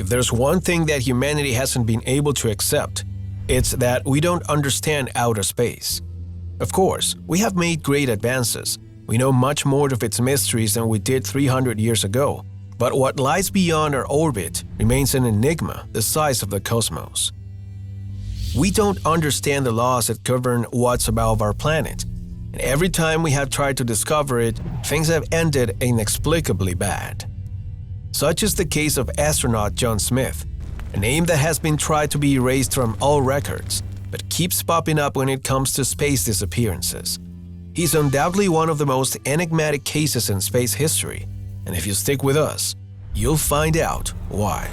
If there's one thing that humanity hasn't been able to accept, it's that we don't understand outer space. Of course, we have made great advances. We know much more of its mysteries than we did 300 years ago. But what lies beyond our orbit remains an enigma the size of the cosmos. We don't understand the laws that govern what's above our planet, and every time we have tried to discover it, things have ended inexplicably bad. Such is the case of astronaut John Smith, a name that has been tried to be erased from all records, but keeps popping up when it comes to space disappearances. He's undoubtedly one of the most enigmatic cases in space history, and if you stick with us, you'll find out why.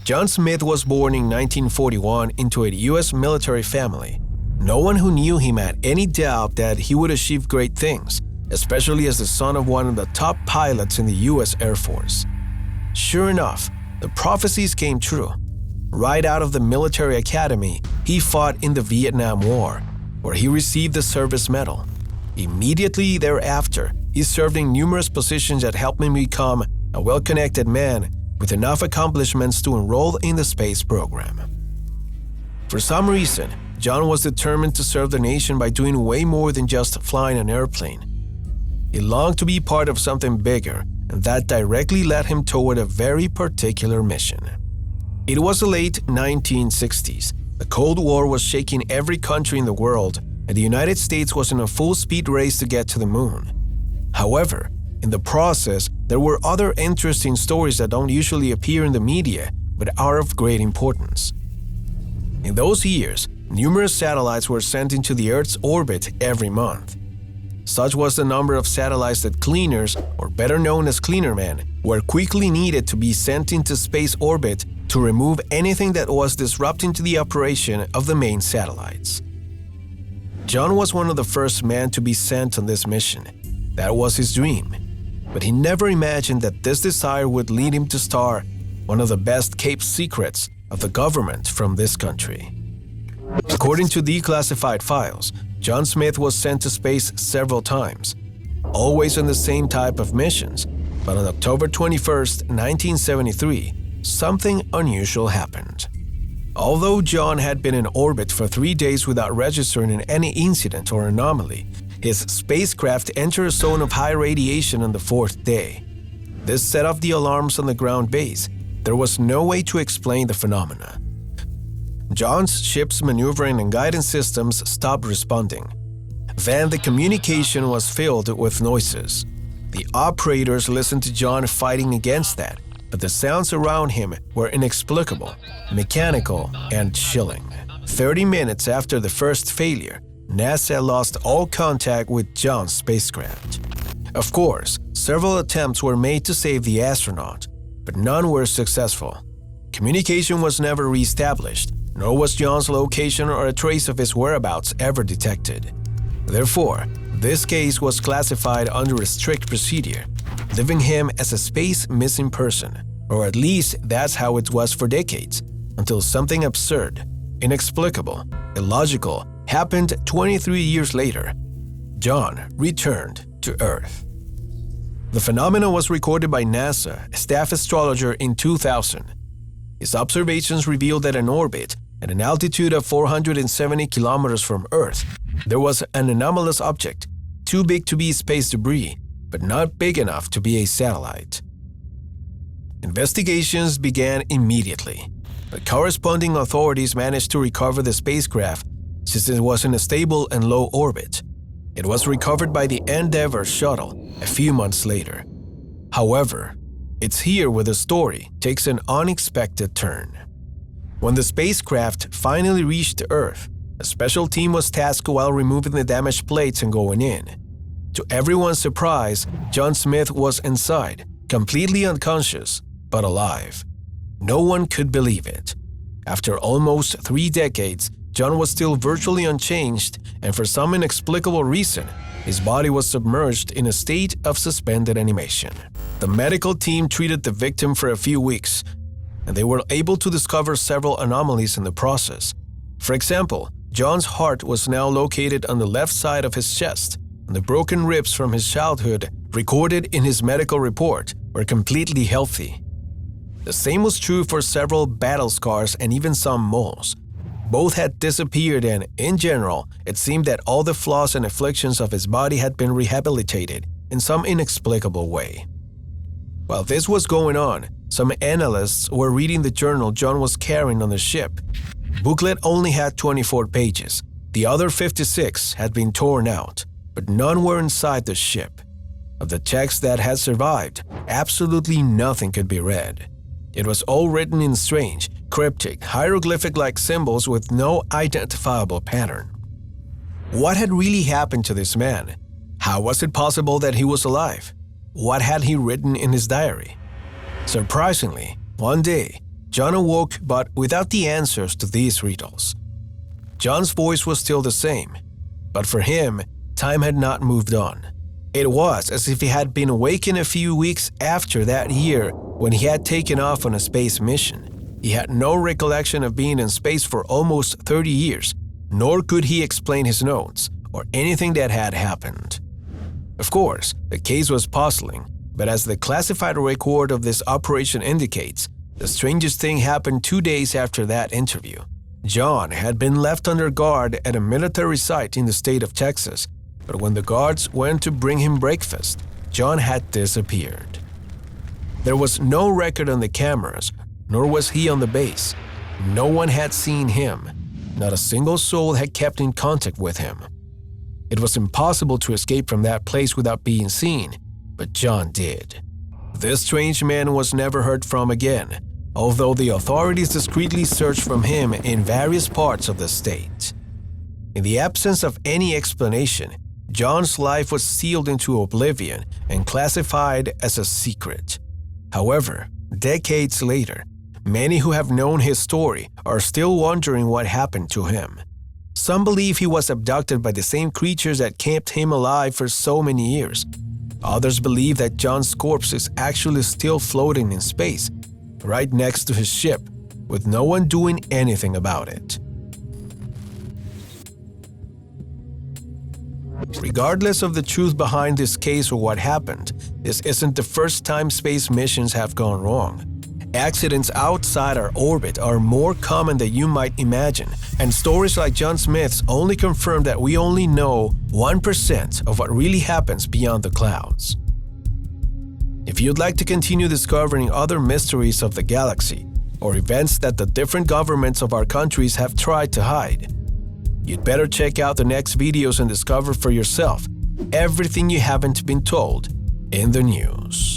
John Smith was born in 1941 into a U.S. military family. No one who knew him had any doubt that he would achieve great things, especially as the son of one of the top pilots in the U.S. Air Force. Sure enough, the prophecies came true. Right out of the military academy, he fought in the Vietnam War, where he received the Service Medal. Immediately thereafter, he served in numerous positions that helped him become a well-connected man with enough accomplishments to enroll in the space program. For some reason, John was determined to serve the nation by doing way more than just flying an airplane. He longed to be part of something bigger, and that directly led him toward a very particular mission. It was the late 1960s. The Cold War was shaking every country in the world, and the United States was in a full-speed race to get to the moon. However, in the process, there were other interesting stories that don't usually appear in the media, but are of great importance. In those years, numerous satellites were sent into the Earth's orbit every month. Such was the number of satellites that cleaners, or better known as cleanermen, were quickly needed to be sent into space orbit to remove anything that was disrupting to the operation of the main satellites. John was one of the first men to be sent on this mission. That was his dream. But he never imagined that this desire would lead him to star one of the best-kept secrets of the government from this country. According to declassified files, John Smith was sent to space several times, always on the same type of missions, but on October 21, 1973, something unusual happened. Although John had been in orbit for 3 days without registering any incident or anomaly, his spacecraft entered a zone of high radiation on the 4th day. This set off the alarms on the ground base. There was no way to explain the phenomena. John's ship's maneuvering and guidance systems stopped responding. Then the communication was filled with noises. The operators listened to John fighting against that, but the sounds around him were inexplicable, mechanical, and chilling. 30 minutes after the first failure, NASA lost all contact with John's spacecraft. Of course, several attempts were made to save the astronaut, but none were successful. Communication was never reestablished, nor was John's location or a trace of his whereabouts ever detected. Therefore, this case was classified under a strict procedure, leaving him as a space missing person, or at least that's how it was for decades, until something absurd, inexplicable, illogical happened 23 years later. John returned to Earth. The phenomenon was recorded by NASA, a staff astrologer, in 2000. His observations revealed that in orbit, at an altitude of 470 kilometers from Earth, there was an anomalous object, too big to be space debris, but not big enough to be a satellite. Investigations began immediately, but corresponding authorities managed to recover the spacecraft since it was in a stable and low orbit. It was recovered by the Endeavour shuttle a few months later. However, it's here where the story takes an unexpected turn. When the spacecraft finally reached Earth, a special team was tasked while removing the damaged plates and going in. To everyone's surprise, John Smith was inside, completely unconscious, but alive. No one could believe it. After almost 3 decades, John was still virtually unchanged, and for some inexplicable reason, his body was submerged in a state of suspended animation. The medical team treated the victim for a few weeks, and they were able to discover several anomalies in the process. For example, John's heart was now located on the left side of his chest, and the broken ribs from his childhood recorded in his medical report were completely healthy. The same was true for several battle scars and even some moles. Both had disappeared and, in general, it seemed that all the flaws and afflictions of his body had been rehabilitated in some inexplicable way. While this was going on, some analysts were reading the journal John was carrying on the ship. The booklet only had 24 pages. The other 56 had been torn out, but none were inside the ship. Of the text that had survived, absolutely nothing could be read. It was all written in strange, cryptic, hieroglyphic-like symbols with no identifiable pattern. What had really happened to this man? How was it possible that he was alive? What had he written in his diary? Surprisingly, one day, John awoke but without the answers to these riddles. John's voice was still the same, but for him, time had not moved on. It was as if he had been awakened a few weeks after that year when he had taken off on a space mission. He had no recollection of being in space for almost 30 years, nor could he explain his notes or anything that had happened. Of course, the case was puzzling, but as the classified record of this operation indicates, the strangest thing happened 2 days after that interview. John had been left under guard at a military site in the state of Texas, but when the guards went to bring him breakfast, John had disappeared. There was no record on the cameras, nor was he on the base. No one had seen him. Not a single soul had kept in contact with him. It was impossible to escape from that place without being seen, but John did. This strange man was never heard from again, although the authorities discreetly searched for him in various parts of the state. In the absence of any explanation, John's life was sealed into oblivion and classified as a secret. However, decades later, many who have known his story are still wondering what happened to him. Some believe he was abducted by the same creatures that kept him alive for so many years. Others believe that John's corpse is actually still floating in space, right next to his ship, with no one doing anything about it. Regardless of the truth behind this case or what happened, this isn't the first time space missions have gone wrong. Accidents outside our orbit are more common than you might imagine, and stories like John Smith's only confirm that we only know 1% of what really happens beyond the clouds. If you'd like to continue discovering other mysteries of the galaxy, or events that the different governments of our countries have tried to hide, you'd better check out the next videos and discover for yourself everything you haven't been told in the news.